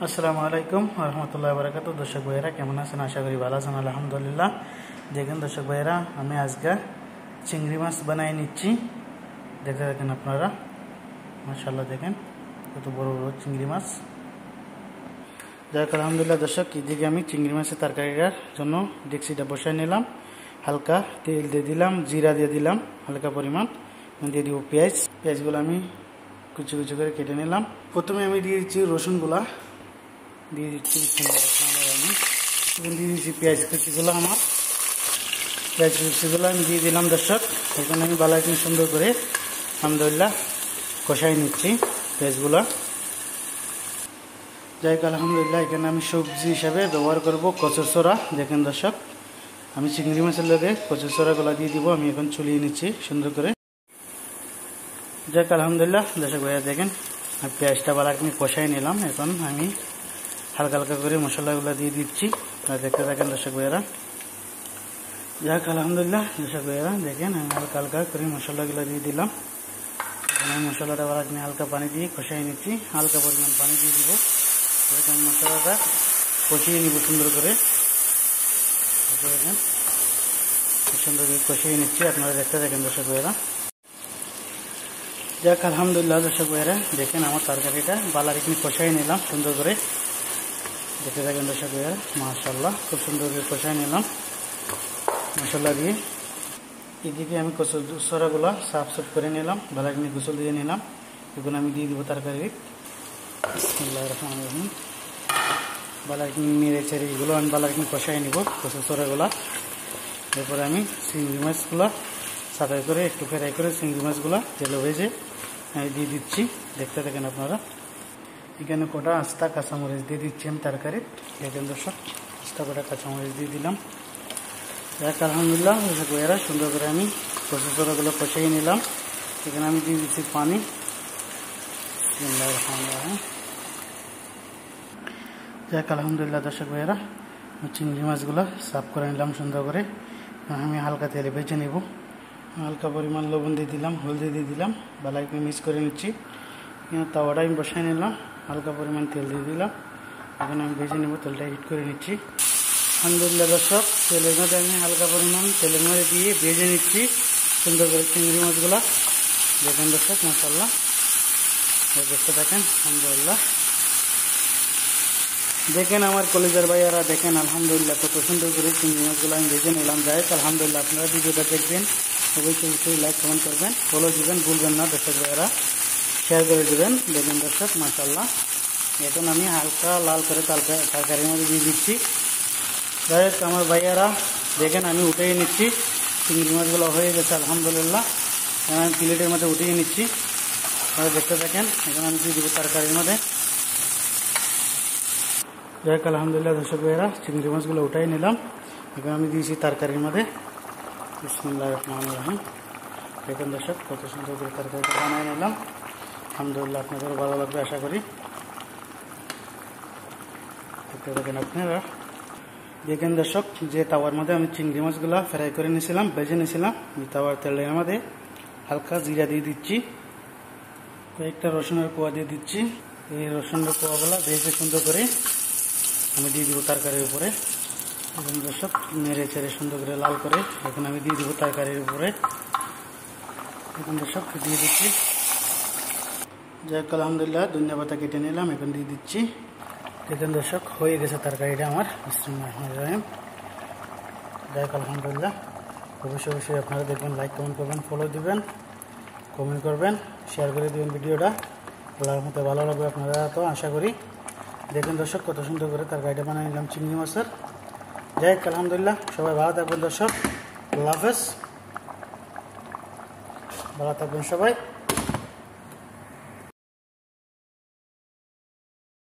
আসসালামু আলাইকুম রহমতুল্লাহ বারাকাতু। দর্শক ভাইয়েরা কেমন আছেন? আশা করি ভালো আছেন, আলহামদুলিল্লাহ। দেখেন দর্শক ভাইয়েরা, আমি আজকে চিংড়ি মাছ বানাই নিচ্ছি। দেখতে দেখেন আপনারা, মাশাআল্লাহ দেখেন কত বড় বড় চিংড়ি মাছ। যাক আলহামদুলিল্লাহ দর্শক, এদিকে আমি চিংড়ি মাছের তরকারির জন্য ডেকচিটা বসাই নিলাম। হালকা তেল দিয়ে দিলাম, জিরা দিয়ে দিলাম হালকা পরিমাণ, দিয়ে দিব পেঁয়াজগুলো আমি কুচি কুচি করে কেটে নিলাম। প্রথমে আমি দিয়ে দিচ্ছি রসুনগুলা, দিয়ে দিচ্ছি আমি দিয়ে দিচ্ছি পেঁয়াজ কুচিগুলো। আমার পেঁয়াজ কুচিগুলো আমি দিয়ে দিলাম দর্শক। এখানে আমি বালাইটি সুন্দর করে আলহামদুলিল্লাহ কষাই নিচ্ছি পেঁয়াজগুলো। যাই হোক আলহামদুলিল্লাহ, এখানে আমি সবজি হিসাবে ব্যবহার করব কচুরছড়া। দেখেন দর্শক, আমি চিংড়ি মাছের লগে কচুরছড়াগুলো দিয়ে দিব। আমি এখন চুলিয়ে নিচ্ছি সুন্দর করে। যাক আলহামদুলিল্লাহ দর্শক ভাইয়া দেখেন, পেঁয়াজটা বালাইটি কষাই নিলাম। এখন আমি হালকা হালকা করে মশলাগুলো দিয়ে দিচ্ছি, দেখতে থাকেন দর্শক ভাইয়েরা। যাক আলহামদুলিল্লাহ দর্শক ভাইয়েরা দেখেন, আমি হালকা হালকা করে মশলাগুলো দিয়ে দিলাম। আমি মশলাটা বালাইটি হালকা পানি দিয়ে কষাই নিচ্ছি, হালকা পরিমাণ পানি দিয়ে দিব। আমি মশলাটা কষিয়ে নিব সুন্দর করে। দেখেন সুন্দর করে কষিয়ে নিচ্ছি, আপনারা দেখতে থাকেন দর্শক ভাইয়েরা। যাক আলহামদুলিল্লাহ দর্শক ভাইয়েরা দেখেন, আমার তরকারিটা বালাইটি কষাই নিলাম সুন্দর করে। দেখতে থাকেন দর্শক ভাইয়েরা, মাশাআল্লাহ খুব সুন্দর করে কষাই নিলাম মশলা দিয়ে। এদিকে আমি কচুরছড়াগুলো সাফ সুফ করে নিলাম, বালাইটি গোসল দিয়ে নিলাম। এখন আমি দিয়ে দিব তরকারি। বিসমিল্লাহির রহমানির রহিম। বালাইটি নেড়ে চেড়ে এগুলো আমি বালাইটি কষাই নিব কচুরছড়াগুলো। এরপরে আমি চিংড়ি মাছগুলো সাফাই করে একটু ফ্রাই করে চিংড়ি মাছগুলো তেলে ভেজে আমি দিয়ে দিচ্ছি। দেখতে থাকেন আপনারা। এখানে কটা আস্তা কাঁচামরিচ দিয়ে দিচ্ছি আমি তরকারি। দেখেন দর্শক, আস্তা কটা কাঁচামরিচ দিয়ে দিলাম। যাক আলহামদুলিল্লাহ দর্শক ভাইয়েরা, সুন্দর করে আমি কচুরছড়াগুলো কষিয়ে নিলাম। এখানে আমি দিয়ে দিচ্ছি পানি। যাক আলহামদুলিল্লাহ দর্শক ভাইয়েরা, চিংড়ি মাছগুলো সাফ করে নিলাম সুন্দর করে। আমি হালকা তেলে ভেজে নেব। হালকা পরিমাণ লবণ দিয়ে দিলাম, হলদি দিয়ে দিলাম, বালাইটি মিক্স করে নিচ্ছি। তাওয়াটা আমি বসাই নিলাম, হালকা পরিমাণ তেল দিয়ে দিলাম। এখন আমি ভেজে নেব, তেলটা হিট করে নিচ্ছি। আলহামদুলিল্লাহ দর্শক, তেলের মধ্যে আমি হালকা পরিমাণ তেলের মধ্যে দিয়ে ভেজে নিচ্ছি সুন্দর করে চিংড়ি মাছগুলো। দেখেন দর্শক, মাশাআল্লাহ দেখতে থাকেন। আলহামদুলিল্লাহ দেখেন আমার কলিজার ভাইয়ারা, দেখেন আলহামদুলিল্লাহ কত সুন্দর করে চিংড়ি মাছগুলো আমি ভেজে নিলাম। যাই হোক আলহামদুলিল্লাহ, আপনারা ভিডিওটা দেখবেন, অবশ্যই লাইক কমেন্ট করবেন, ফলো দিবেন ভুলবেন না দর্শক ভাইয়ারা, শেয়ার করে দেবেন। দেখেন দর্শক মাশাআল্লাহ, এখন আমি হালকা লাল করে তরকারির মধ্যে দিয়ে দিচ্ছি। যাই হোক আমার ভাইয়ারা দেখেন, আমি উঠিয়ে নিচ্ছি। চিংড়ি মাছগুলো হয়ে গেছে আলহামদুলিল্লাহ। আমি প্লেটের মধ্যে উঠিয়ে নিচ্ছি, আপনারা দেখতে থাকেন। এখন আমি দিয়ে দেবো তরকারির মধ্যে। যাই হোক আলহামদুলিল্লাহ দর্শক ভাইয়েরা, চিংড়ি মাছগুলো উঠাই নিলাম। এখন আমি দিয়েছি তরকারির মধ্যে। বিসমিল্লাহির রহমানির রহিম। দেখেন দর্শক, কত সুন্দর করে তরকারিটা বানিয়ে নিলাম। আলহামদুলিল্লাহ আপনাদেরও ভালো লাগবে আশা করি। দেখতে থাকেন আপনারা। দেখেন দর্শক, যে তাওয়ার মধ্যে আমি চিংড়ি মাছগুলো ফ্রাই করে নিয়েছিলাম, ভেজে নিয়েছিলাম, এই তাওয়ার তেলের মধ্যে হালকা জিরা দিয়ে দিচ্ছি, কয়েকটা রসুনের কোয়া দিয়ে দিচ্ছি। এই রসুনের কোয়াগুলো ভেজে সুন্দর করে আমি দিয়ে দিব তরকারির উপরে। এখন দর্শক নেড়ে চেড়ে সুন্দর করে লাল করে এখন আমি দিয়ে দিব তরকারির উপরে। এখন দর্শক দিয়ে দিচ্ছি। যাই হোক আলহামদুলিল্লাহ ধনিয়া পাতা কেটে নিলাম, এখন দিয়ে দিচ্ছি। দেখেন দর্শক, হয়ে গেছে তরকারিটা আমার। বিসমিল্লাহির রহমানির রহিম। যাই হোক আলহামদুলিল্লাহ, অবশ্যই আপনারা দেখবেন, লাইক কমেন্ট করবেন, ফলো দিবেন, কমেন্ট করবেন, শেয়ার করে দেবেন ভিডিওটা। আল্লাহর মতো ভালো লাগবে আপনারা তো আশা করি। দেখেন দর্শক, কত সুন্দর করে তরকারিটা বানিয়ে নিলাম চিংড়ি মাছের। যাই হোক আলহামদুলিল্লাহ, সবাই ভালো থাকবেন দর্শক। আল্লাহ হাফেজ, ভালো থাকবেন সবাই।